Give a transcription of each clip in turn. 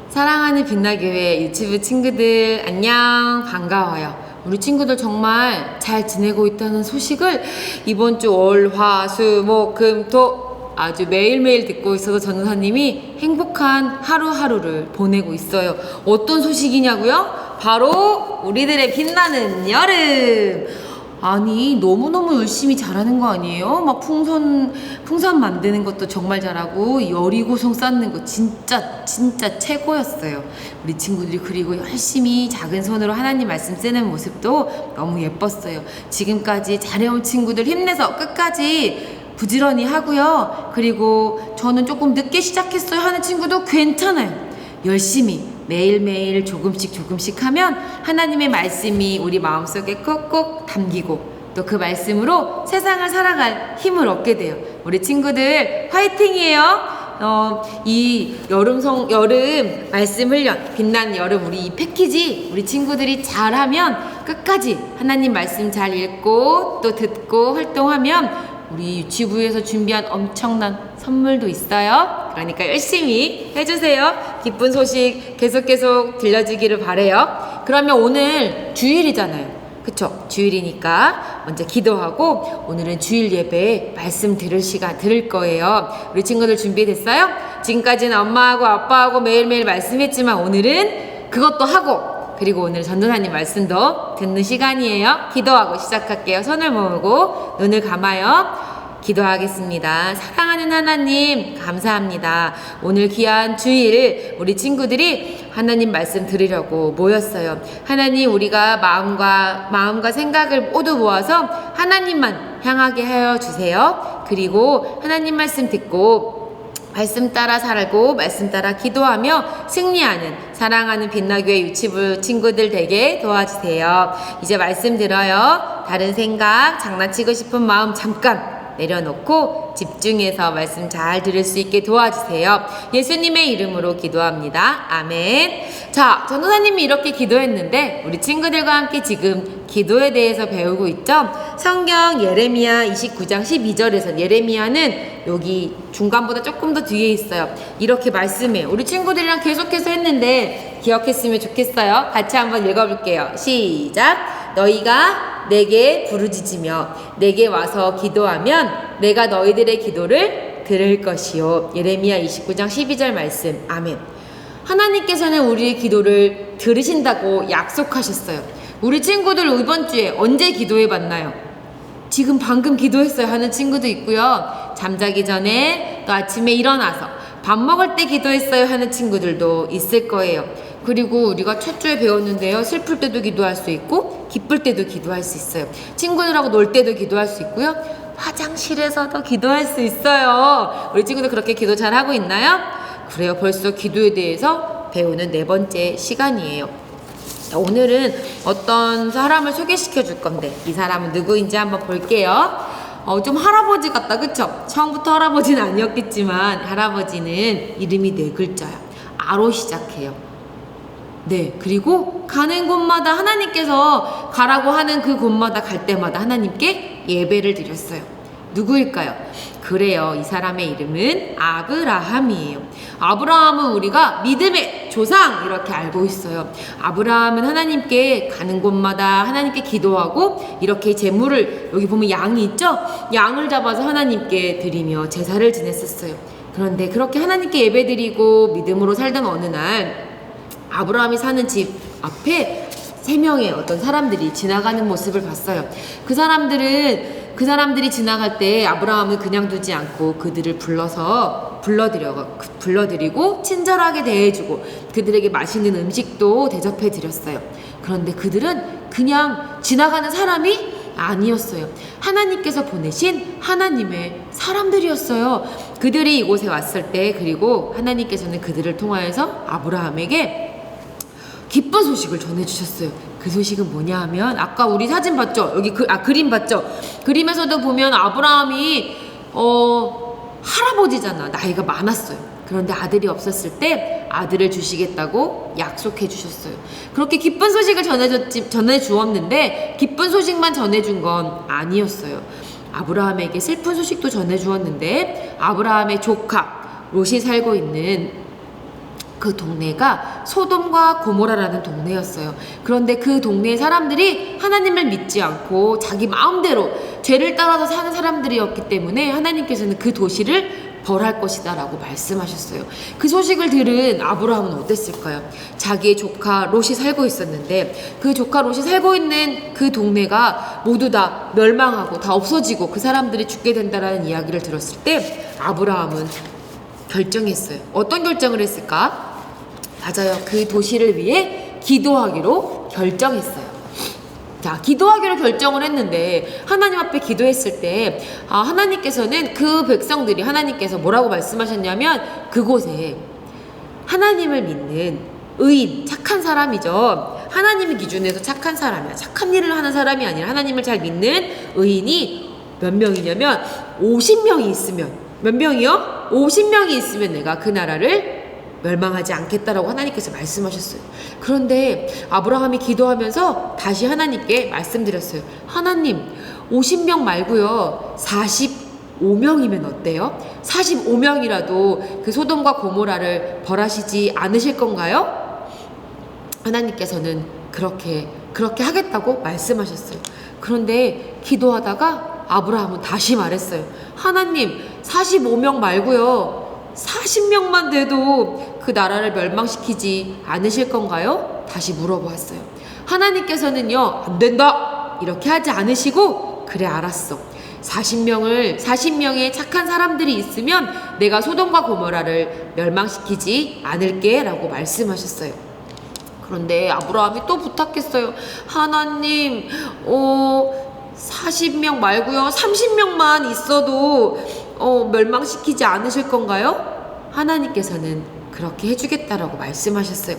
사랑하는 빛나교회 유튜브 친구들 안녕, 반가워요. 우리 친구들 정말 잘 지내고 있다는 소식을 이번 주 월, 화, 수, 목, 금, 토 아주 매일매일 듣고 있어서 전도사님이 행복한 하루하루를 보내고 있어요. 어떤 소식이냐고요? 바로 우리들의 빛나는 여름. 아니, 너무너무 열심히 잘하는 거 아니에요? 막 풍선 만드는 것도 정말 잘하고 열이고성 쌓는 거 진짜 최고였어요. 우리 친구들이 그리고 열심히 작은 손으로 하나님 말씀 쓰는 모습도 너무 예뻤어요. 지금까지 잘해온 친구들 힘내서 끝까지 부지런히 하고요. 그리고 저는 조금 늦게 시작했어요 하는 친구도 괜찮아요. 열심히 매일매일 조금씩 하면 하나님의 말씀이 우리 마음속에 콕콕 담기고 또 그 말씀으로 세상을 살아갈 힘을 얻게 돼요. 우리 친구들 화이팅이에요. 이 여름 말씀 훈련, 빛난 여름 우리 이 패키지 우리 친구들이 잘하면 끝까지 하나님 말씀 잘 읽고 또 듣고 활동하면 우리 유치부에서 준비한 엄청난 선물도 있어요. 그러니까 열심히 해주세요. 기쁜 소식 계속 들려주기를 바래요. 그러면 오늘 주일이잖아요. 그쵸? 주일이니까 먼저 기도하고 오늘은 주일 예배에 말씀 들을 거예요. 우리 친구들 준비됐어요? 지금까지는 엄마하고 아빠하고 매일매일 말씀했지만 오늘은 그것도 하고 그리고 오늘 전도사님 말씀도 듣는 시간이에요. 기도하고 시작할게요. 손을 모으고 눈을 감아요. 기도하겠습니다. 사랑하는 하나님 감사합니다. 오늘 귀한 주일 우리 친구들이 하나님 말씀 들으려고 모였어요. 하나님 우리가 마음과 생각을 모두 모아서 하나님만 향하게 하여 주세요. 그리고 하나님 말씀 듣고 말씀 따라 살고 말씀 따라 기도하며 승리하는 사랑하는 빛나교회 유치부 친구들 되게 도와주세요. 이제 말씀 들어요. 다른 생각 장난치고 싶은 마음 잠깐 내려놓고 집중해서 말씀 잘 들을 수 있게 도와주세요. 예수님의 이름으로 기도합니다. 아멘. 자, 전도사님이 이렇게 기도했는데 우리 친구들과 함께 지금 기도에 대해서 배우고 있죠. 성경 예레미야 29장 12절에서 예레미야는 여기 중간보다 조금 더 뒤에 있어요. 이렇게 말씀해요. 우리 친구들이랑 계속해서 했는데 기억했으면 좋겠어요. 같이 한번 읽어볼게요. 시작. 너희가 내게 부르짖으며 내게 와서 기도하면 내가 너희들의 기도를 들을 것이요. 예레미야 29장 12절 말씀. 아멘. 하나님께서는 우리의 기도를 들으신다고 약속하셨어요. 우리 친구들 이번 주에 언제 기도해 봤나요? 지금 방금 기도했어요 하는 친구도 있고요. 잠자기 전에 또 아침에 일어나서 밥 먹을 때 기도했어요 하는 친구들도 있을 거예요. 그리고 우리가 첫 주에 배웠는데요. 슬플 때도 기도할 수 있고 기쁠 때도 기도할 수 있어요. 친구들하고 놀 때도 기도할 수 있고요. 화장실에서도 기도할 수 있어요. 우리 친구들 그렇게 기도 잘하고 있나요? 그래요. 벌써 기도에 대해서 배우는 4번째 시간이에요. 오늘은 어떤 사람을 소개시켜 줄 건데 이 사람은 누구인지 한번 볼게요. 좀 할아버지 같다, 그쵸? 처음부터 할아버지는 아니었겠지만 할아버지는 이름이 4글자야. 아로 시작해요. 네, 그리고 가는 곳마다 하나님께서 가라고 하는 그 곳마다 갈 때마다 하나님께 예배를 드렸어요. 누구일까요? 그래요, 이 사람의 이름은 아브라함이에요. 아브라함은 우리가 믿음의 조상 이렇게 알고 있어요. 아브라함은 하나님께 가는 곳마다 하나님께 기도하고 이렇게 제물을, 여기 보면 양이 있죠? 양을 잡아서 하나님께 드리며 제사를 지냈었어요. 그런데 그렇게 하나님께 예배드리고 믿음으로 살던 어느 날 아브라함이 사는 집 앞에 3명의 어떤 사람들이 지나가는 모습을 봤어요. 그 사람들이 지나갈 때 아브라함을 그냥 두지 않고 그들을 불러드리고 친절하게 대해주고 그들에게 맛있는 음식도 대접해 드렸어요. 그런데 그들은 그냥 지나가는 사람이 아니었어요. 하나님께서 보내신 하나님의 사람들이었어요. 그들이 이곳에 왔을 때 그리고 하나님께서는 그들을 통하여서 아브라함에게 기쁜 소식을 전해주셨어요. 그 소식은 뭐냐 하면 아까 우리 사진 봤죠? 여기 그림 봤죠? 그림에서도 보면 아브라함이 할아버지잖아. 나이가 많았어요. 그런데 아들이 없었을 때 아들을 주시겠다고 약속해 주셨어요. 그렇게 기쁜 소식을 전해주었는데 기쁜 소식만 전해준 건 아니었어요. 아브라함에게 슬픈 소식도 전해주었는데 아브라함의 조카 롯이 살고 있는 그 동네가 소돔과 고모라라는 동네였어요. 그런데 그 동네 사람들이 하나님을 믿지 않고 자기 마음대로 죄를 따라서 사는 사람들이었기 때문에 하나님께서는 그 도시를 벌할 것이다 라고 말씀하셨어요. 그 소식을 들은 아브라함은 어땠을까요? 자기의 조카 롯이 살고 있었는데 그 조카 롯이 살고 있는 그 동네가 모두 다 멸망하고 다 없어지고 그 사람들이 죽게 된다라는 이야기를 들었을 때 아브라함은 결정했어요. 어떤 결정을 했을까? 맞아요. 그 도시를 위해 기도하기로 결정했어요. 자, 기도하기로 결정을 했는데 하나님 앞에 기도했을 때 하나님께서는 그 백성들이 하나님께서 뭐라고 말씀하셨냐면 그곳에 하나님을 믿는 의인, 착한 사람이죠. 하나님의 기준에서 착한 사람이야. 착한 일을 하는 사람이 아니라 하나님을 잘 믿는 의인이 몇 명이냐면 50명이 있으면 몇 명이요? 50명이 있으면 내가 그 나라를 멸망하지 않겠다라고 하나님께서 말씀하셨어요. 그런데 아브라함이 기도하면서 다시 하나님께 말씀드렸어요. 하나님, 50명 말고요 45명이면 어때요? 45명이라도 그 소돔과 고모라를 벌하시지 않으실 건가요? 하나님께서는 그렇게 하겠다고 말씀하셨어요. 그런데 기도하다가 아브라함은 다시 말했어요. 하나님, 45명 말고요 40명만 돼도 그 나라를 멸망시키지 않으실 건가요? 다시 물어보았어요. 하나님께서는요, 안 된다! 이렇게 하지 않으시고, 그래, 알았어. 40명의 착한 사람들이 있으면 내가 소돔과 고모라를 멸망시키지 않을게 라고 말씀하셨어요. 그런데 아브라함이 또 부탁했어요. 하나님, 40명 말고요 30명만 있어도 멸망시키지 않으실 건가요? 하나님께서는 그렇게 해주겠다라고 말씀하셨어요.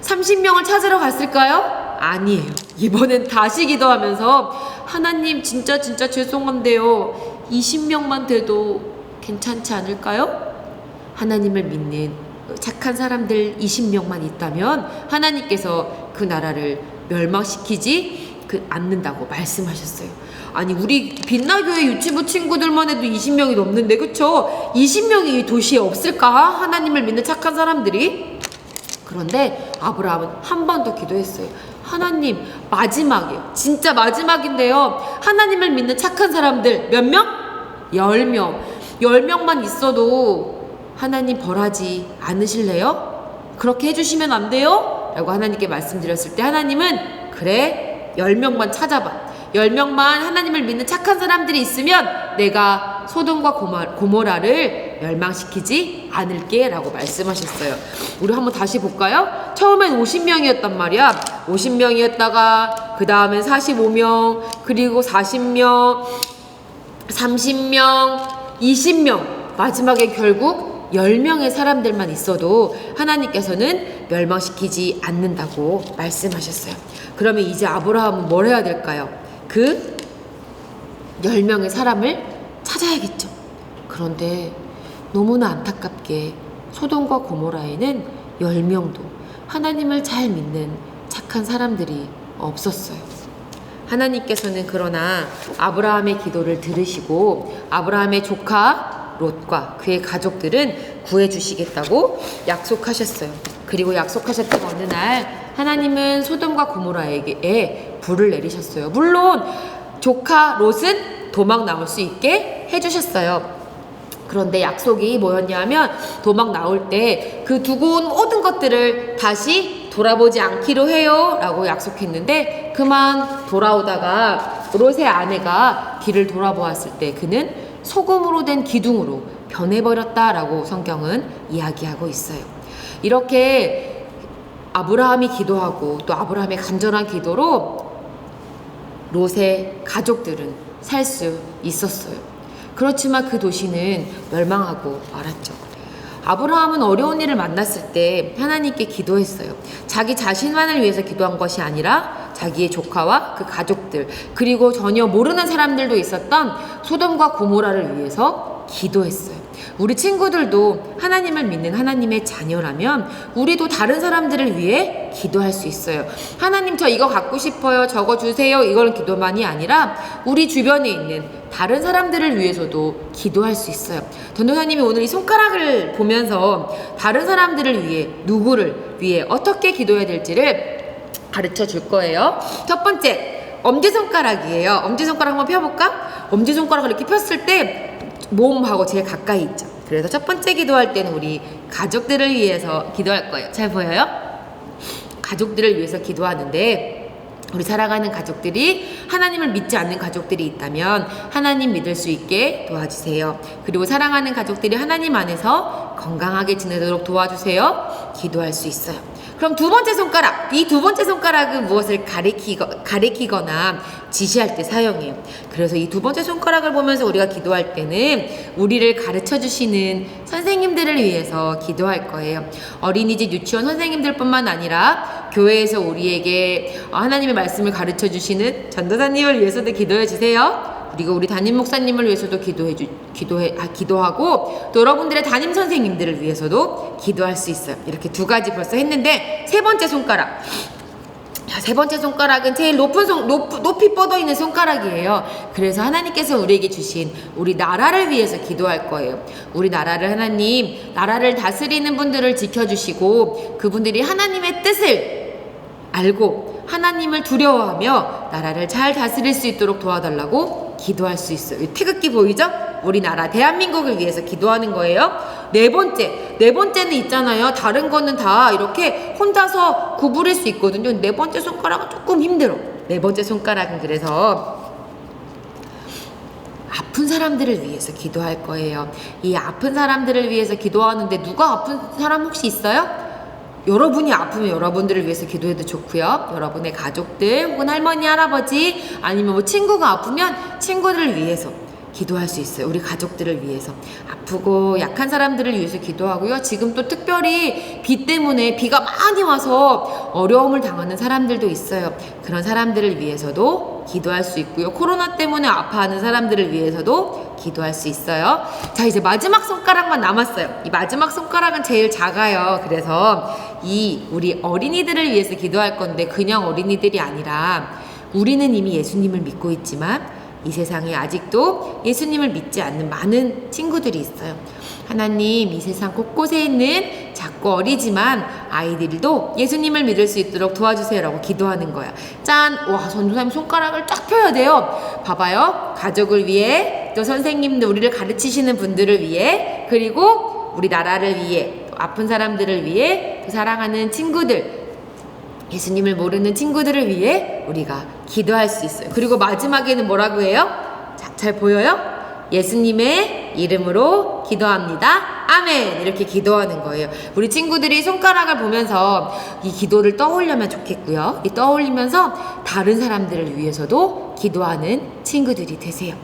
30명을 찾으러 갔을까요? 아니에요. 이번엔 다시 기도하면서 하나님 진짜 죄송한데요 20명만 돼도 괜찮지 않을까요? 하나님을 믿는 착한 사람들 20명만 있다면 하나님께서 그 나라를 멸망시키지 않는다고 말씀하셨어요. 아니, 우리 빛나교회 유치부 친구들만 해도 20명이 넘는데, 그쵸? 20명이 이 도시에 없을까? 하나님을 믿는 착한 사람들이. 그런데 아브라함은 한 번 더 기도했어요. 하나님, 마지막이에요. 진짜 마지막인데요. 하나님을 믿는 착한 사람들 몇 명? 10명. 10명만 있어도 하나님 벌하지 않으실래요? 그렇게 해주시면 안 돼요? 라고 하나님께 말씀드렸을 때 하나님은 그래, 10명만 찾아봐. 10명만 하나님을 믿는 착한 사람들이 있으면 내가 소돔과 고모라를 멸망시키지 않을게 라고 말씀하셨어요. 우리 한번 다시 볼까요? 처음엔 50명이었단 말이야. 50명이었다가 그 다음엔 45명, 그리고 40명, 30명, 20명, 마지막에 결국 10명의 사람들만 있어도 하나님께서는 멸망시키지 않는다고 말씀하셨어요. 그러면 이제 아브라함은 뭘 해야 될까요? 그 10명의 사람을 찾아야겠죠. 그런데 너무나 안타깝게 소돔과 고모라에는 10명도 하나님을 잘 믿는 착한 사람들이 없었어요. 하나님께서는 그러나 아브라함의 기도를 들으시고 아브라함의 조카 롯과 그의 가족들은 구해주시겠다고 약속하셨어요. 그리고 약속하셨던 어느 날 하나님은 소돔과 고모라에게 불을 내리셨어요. 물론 조카 롯은 도망 나올 수 있게 해주셨어요. 그런데 약속이 뭐였냐면 도망 나올 때 그 두고 온 모든 것들을 다시 돌아보지 않기로 해요 라고 약속했는데 그만 돌아오다가 롯의 아내가 뒤를 돌아보았을 때 그는 소금으로 된 기둥으로 변해버렸다라고 성경은 이야기하고 있어요. 이렇게 아브라함이 기도하고 또 아브라함의 간절한 기도로 롯의 가족들은 살 수 있었어요. 그렇지만 그 도시는 멸망하고 말았죠. 아브라함은 어려운 일을 만났을 때 하나님께 기도했어요. 자기 자신만을 위해서 기도한 것이 아니라 자기의 조카와 그 가족들 그리고 전혀 모르는 사람들도 있었던 소돔과 고모라를 위해서 기도했어요. 우리 친구들도 하나님을 믿는 하나님의 자녀라면 우리도 다른 사람들을 위해 기도할 수 있어요. 하나님 저 이거 갖고 싶어요. 저거 주세요. 이걸 기도만이 아니라 우리 주변에 있는 다른 사람들을 위해서도 기도할 수 있어요. 전도사님이 오늘 이 손가락을 보면서 다른 사람들을 위해 누구를 위해 어떻게 기도해야 될지를 가르쳐 줄 거예요. 첫 번째 엄지손가락이에요. 엄지손가락 한번 펴볼까? 엄지손가락을 이렇게 폈을 때 몸하고 제일 가까이 있죠. 그래서 첫 번째 기도할 때는 우리 가족들을 위해서 기도할 거예요. 잘 보여요? 가족들을 위해서 기도하는데 우리 사랑하는 가족들이 하나님을 믿지 않는 가족들이 있다면 하나님 믿을 수 있게 도와주세요. 그리고 사랑하는 가족들이 하나님 안에서 건강하게 지내도록 도와주세요. 기도할 수 있어요. 그럼 두 번째 손가락, 이 두 번째 손가락은 무엇을 가리키거나 지시할 때 사용해요. 그래서 이 두 번째 손가락을 보면서 우리가 기도할 때는 우리를 가르쳐 주시는 선생님들을 위해서 기도할 거예요. 어린이집 유치원 선생님들뿐만 아니라 교회에서 우리에게 하나님의 말씀을 가르쳐 주시는 전도사님을 위해서도 기도해 주세요. 그리고 우리 담임 목사님을 위해서도 기도하고 또 여러분들의 담임 선생님들을 위해서도 기도할 수 있어요. 이렇게 두 가지 벌써 했는데 세 번째 손가락. 세 번째 손가락은 제일 높이 뻗어 있는 손가락이에요. 그래서 하나님께서 우리에게 주신 우리 나라를 위해서 기도할 거예요. 우리 나라를 나라를 다스리는 분들을 지켜주시고 그분들이 하나님의 뜻을 알고 하나님을 두려워하며 나라를 잘 다스릴 수 있도록 도와달라고 기도할 수 있어요. 태극기 보이죠? 우리나라 대한민국을 위해서 기도하는 거예요. 네 번째는 있잖아요. 다른 거는 다 이렇게 혼자서 구부릴 수 있거든요. 네 번째 손가락은 조금 힘들어. 네 번째 손가락은 그래서 아픈 사람들을 위해서 기도할 거예요. 이 아픈 사람들을 위해서 기도하는데 누가 아픈 사람 혹시 있어요? 여러분이 아프면 여러분들을 위해서 기도해도 좋고요. 여러분의 가족들 혹은 할머니, 할아버지 아니면 뭐 친구가 아프면 친구들을 위해서 기도할 수 있어요. 우리 가족들을 위해서. 아프고 약한 사람들을 위해서 기도하고요. 지금 또 특별히 비 때문에 비가 많이 와서 어려움을 당하는 사람들도 있어요. 그런 사람들을 위해서도 기도할 수 있고요. 코로나 때문에 아파하는 사람들을 위해서도 기도할 수 있어요. 자, 이제 마지막 손가락만 남았어요. 이 마지막 손가락은 제일 작아요. 그래서 우리 어린이들을 위해서 기도할 건데 그냥 어린이들이 아니라 우리는 이미 예수님을 믿고 있지만 이 세상에 아직도 예수님을 믿지 않는 많은 친구들이 있어요. 하나님, 이 세상 곳곳에 있는 작고 어리지만 아이들도 예수님을 믿을 수 있도록 도와주세요 라고 기도하는 거야. 짠! 와, 전도사님 손가락을 쫙 펴야 돼요. 봐봐요. 가족을 위해, 또 선생님들, 우리를 가르치시는 분들을 위해, 그리고 우리 나라를 위해, 또 아픈 사람들을 위해, 또 사랑하는 친구들, 예수님을 모르는 친구들을 위해 우리가 기도할 수 있어요. 그리고 마지막에는 뭐라고 해요? 자, 잘 보여요? 예수님의 이름으로 기도합니다. 아멘! 이렇게 기도하는 거예요. 우리 친구들이 손가락을 보면서 이 기도를 떠올리면 좋겠고요. 이 떠올리면서 다른 사람들을 위해서도 기도하는 친구들이 되세요.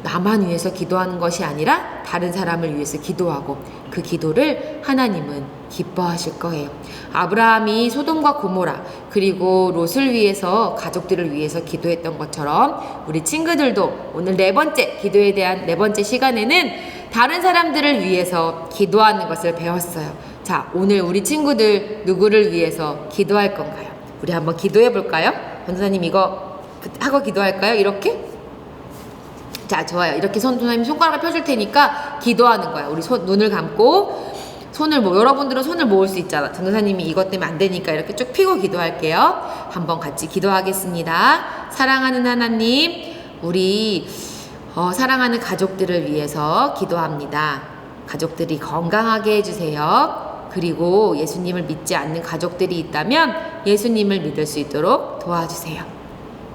나만 위해서 기도하는 것이 아니라 다른 사람을 위해서 기도하고 그 기도를 하나님은 기뻐하실 거예요. 아브라함이 소돔과 고모라 그리고 롯을 위해서 가족들을 위해서 기도했던 것처럼 우리 친구들도 오늘 네 번째 기도에 대한 네 번째 시간에는 다른 사람들을 위해서 기도하는 것을 배웠어요. 자, 오늘 우리 친구들 누구를 위해서 기도할 건가요? 우리 한번 기도해 볼까요? 전도사님 이거 하고 기도할까요? 이렇게? 자, 좋아요. 이렇게 전도사님 손가락을 펴줄 테니까 기도하는 거야. 우리 눈을 감고 손을 여러분들은 손을 모을 수 있잖아. 전도사님이 이것 때문에 안 되니까 이렇게 쭉 펴고 기도할게요. 한번 같이 기도하겠습니다. 사랑하는 하나님, 우리 사랑하는 가족들을 위해서 기도합니다. 가족들이 건강하게 해주세요. 그리고 예수님을 믿지 않는 가족들이 있다면 예수님을 믿을 수 있도록 도와주세요.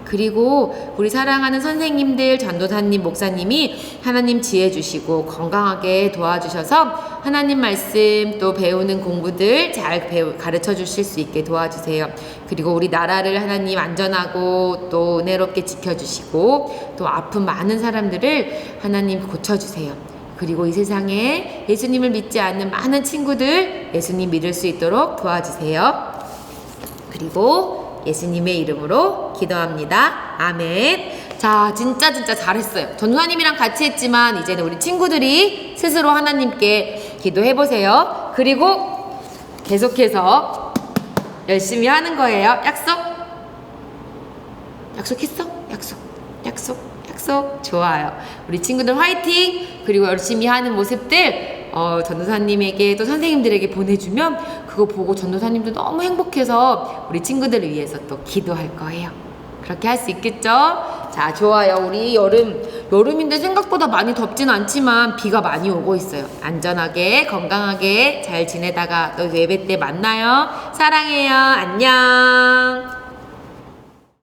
그리고 우리 사랑하는 선생님들, 전도사님, 목사님이 하나님 지혜 주시고 건강하게 도와주셔서 하나님 말씀 또 배우는 공부들 잘 가르쳐 주실 수 있게 도와주세요. 그리고 우리 나라를 하나님 안전하고 또 은혜롭게 지켜주시고 또 아픈 많은 사람들을 하나님 고쳐주세요. 그리고 이 세상에 예수님을 믿지 않는 많은 친구들 예수님 믿을 수 있도록 도와주세요. 그리고 예수님의 이름으로 기도합니다. 아멘. 자, 진짜 잘했어요. 전도사님이랑 같이 했지만 이제는 우리 친구들이 스스로 하나님께 기도해 보세요. 그리고 계속해서 열심히 하는 거예요. 약속? 약속했어? 약속. 좋아요. 우리 친구들 화이팅! 그리고 열심히 하는 모습들 전도사님에게 또 선생님들에게 보내주면 그거 보고 전도사님도 너무 행복해서 우리 친구들을 위해서 또 기도할 거예요. 그렇게 할 수 있겠죠? 자, 좋아요. 우리 여름인데 생각보다 많이 덥진 않지만 비가 많이 오고 있어요. 안전하게 건강하게 잘 지내다가 또 예배 때 만나요. 사랑해요. 안녕.